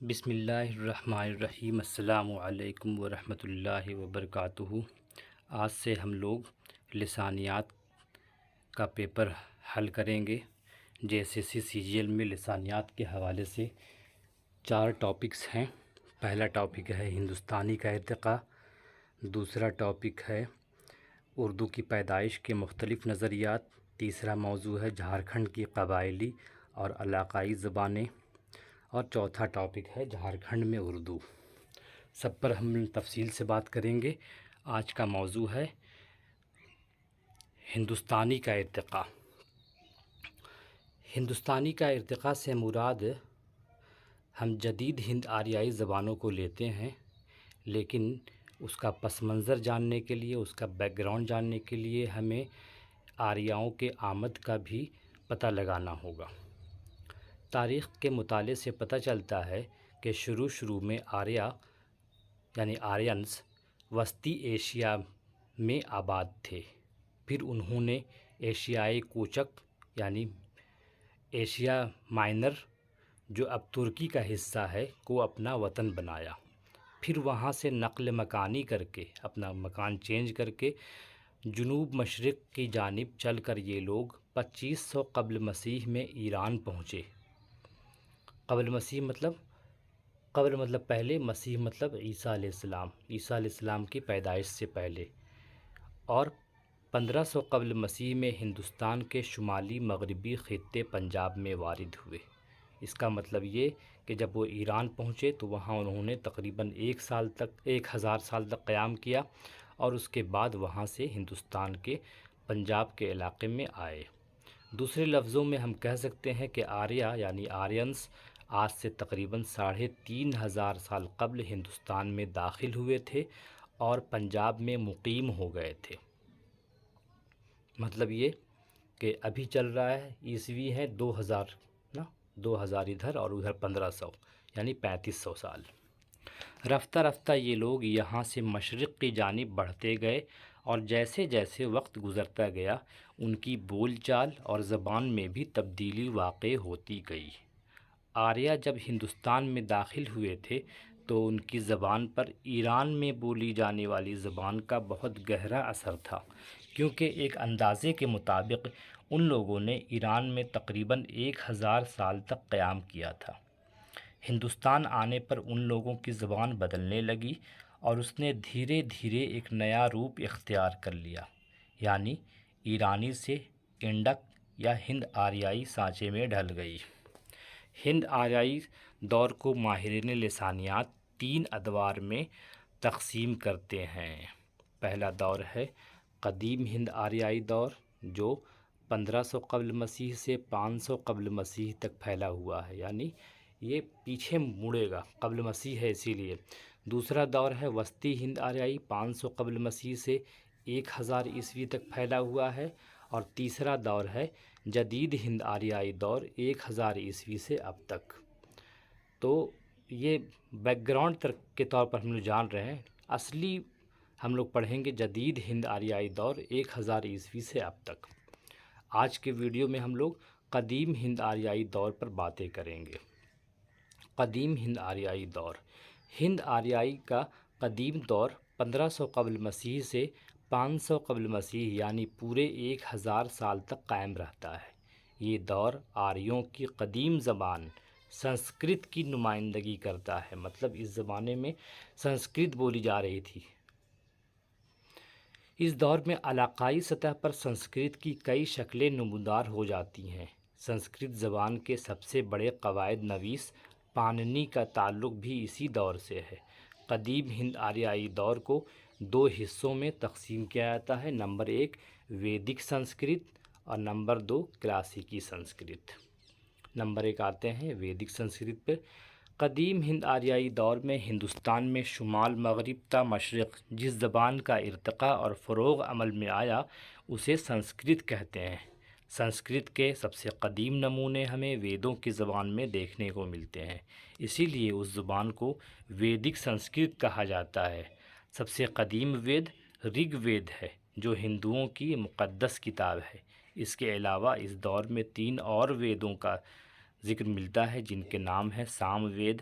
بسم اللہ الرحمن الرحیم۔ السلام علیکم ورحمۃ اللہ وبرکاتہ۔ آج سے ہم لوگ لسانیات کا پیپر حل کریں گے۔ JSSC CGL میں لسانیات کے حوالے سے 4 ٹاپکس ہیں۔ پہلا ٹاپک ہے ہندوستانی کا ارتقاء، دوسرا ٹاپک ہے اردو کی پیدائش کے مختلف نظریات، تیسرا موضوع ہے جھارکھنڈ کی قبائلی اور علاقائی زبانیں، اور چوتھا ٹاپک ہے جھارکھنڈ میں اردو۔ سب پر ہم تفصیل سے بات کریں گے۔ آج کا موضوع ہے ہندوستانی کا ارتقاء۔ ہندوستانی کا ارتقاء سے مراد ہم جدید ہند آریائی زبانوں کو لیتے ہیں، لیکن اس کا پس منظر جاننے کے لیے، اس کا بیک گراؤنڈ جاننے کے لیے ہمیں آریاؤں کے آمد کا بھی پتہ لگانا ہوگا۔ تاریخ کے مطالعے سے پتہ چلتا ہے کہ شروع میں آریا یعنی آرینز وسطی ایشیا میں آباد تھے، پھر انہوں نے ایشیائی کوچک یعنی ایشیا مائنر جو اب ترکی کا حصہ ہے کو اپنا وطن بنایا، پھر وہاں سے نقل مکانی کر کے اپنا مکان چینج کر کے جنوب مشرق کی جانب چل کر یہ لوگ 2500 قبل مسیح میں ایران پہنچے۔ قبل مسیح مطلب پہلے، مسیح مطلب عیسیٰ علیہ السلام، عیسیٰ علیہ السلام کی پیدائش سے پہلے، اور 1500 قبل مسیح میں ہندوستان کے شمالی مغربی خطے پنجاب میں وارد ہوئے۔ اس کا مطلب یہ کہ جب وہ ایران پہنچے تو وہاں انہوں نے تقریباً 1000 سال تک قیام کیا، اور اس کے بعد وہاں سے ہندوستان کے پنجاب کے علاقے میں آئے۔ دوسرے لفظوں میں ہم کہہ سکتے ہیں کہ آریا یعنی آرینز آج سے تقریباً 3500 سال قبل ہندوستان میں داخل ہوئے تھے اور پنجاب میں مقیم ہو گئے تھے۔ مطلب یہ کہ ابھی چل رہا ہے عیسوی ہے 2000 ادھر اور ادھر 1500 یعنی 3500 سال۔ رفتہ رفتہ یہ لوگ یہاں سے مشرق کی جانب بڑھتے گئے، اور جیسے جیسے وقت گزرتا گیا ان کی بول چال اور زبان میں بھی تبدیلی واقع ہوتی گئی۔ آریہ جب ہندوستان میں داخل ہوئے تھے تو ان کی زبان پر ایران میں بولی جانے والی زبان کا بہت گہرا اثر تھا، کیونکہ ایک اندازے کے مطابق ان لوگوں نے ایران میں تقریباً 1000 سال تک قیام کیا تھا۔ ہندوستان آنے پر ان لوگوں کی زبان بدلنے لگی اور اس نے دھیرے دھیرے ایک نیا روپ اختیار کر لیا، یعنی ایرانی سے انڈک یا ہند آریائی سانچے میں ڈھل گئی۔ ہند آریائی دور کو ماہرین لسانیات 3 ادوار میں تقسیم کرتے ہیں۔ پہلا دور ہے قدیم ہند آریائی دور، جو 1500 قبل مسیح سے 500 قبل مسیح تک پھیلا ہوا ہے، یعنی یہ پیچھے مڑے گا، قبل مسیح ہے اسی لیے۔ دوسرا دور ہے وسطی ہند آریائی، 500 قبل مسیح سے 1000 عیسوی تک پھیلا ہوا ہے، اور تیسرا دور ہے جدید ہند آریائی دور، 1000 عیسوی سے اب تک۔ تو یہ بیک گراؤنڈ کے طور پر ہم لوگ جان رہے ہیں، اصلی ہم لوگ پڑھیں گے جدید ہند آریائی دور 1000 عیسوی سے اب تک۔ آج کے ویڈیو میں ہم لوگ قدیم ہند آریائی دور پر باتیں کریں گے۔ قدیم ہند آریائی دور، ہند آریائی کا قدیم دور 1500 قبل مسیح سے 500 قبل مسیح یعنی پورے 1000 سال تک قائم رہتا ہے۔ یہ دور آریوں کی قدیم زبان سنسکرت کی نمائندگی کرتا ہے، مطلب اس زمانے میں سنسکرت بولی جا رہی تھی۔ اس دور میں علاقائی سطح پر سنسکرت کی کئی شکلیں نمودار ہو جاتی ہیں۔ سنسکرت زبان کے سب سے بڑے قواعد نویس پاننی کا تعلق بھی اسی دور سے ہے۔ قدیم ہند آریائی دور کو 2 حصوں میں تقسیم کیا جاتا ہے، نمبر 1 ویدک سنسکرت اور نمبر 2 کلاسیکی سنسکرت۔ نمبر 1 آتے ہیں ویدک سنسکرت پر۔ قدیم ہند آریائی دور میں ہندوستان میں شمال مغرب تا مشرق جس زبان کا ارتقاء اور فروغ عمل میں آیا اسے سنسکرت کہتے ہیں۔ سنسکرت کے سب سے قدیم نمونے ہمیں ویدوں کی زبان میں دیکھنے کو ملتے ہیں، اسی لیے اس زبان کو ویدک سنسکرت کہا جاتا ہے۔ سب سے قدیم وید رگ وید ہے، جو ہندوؤں کی مقدس کتاب ہے۔ اس کے علاوہ اس دور میں 3 اور ویدوں کا ذکر ملتا ہے، جن کے نام ہیں سام وید،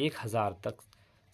1000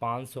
500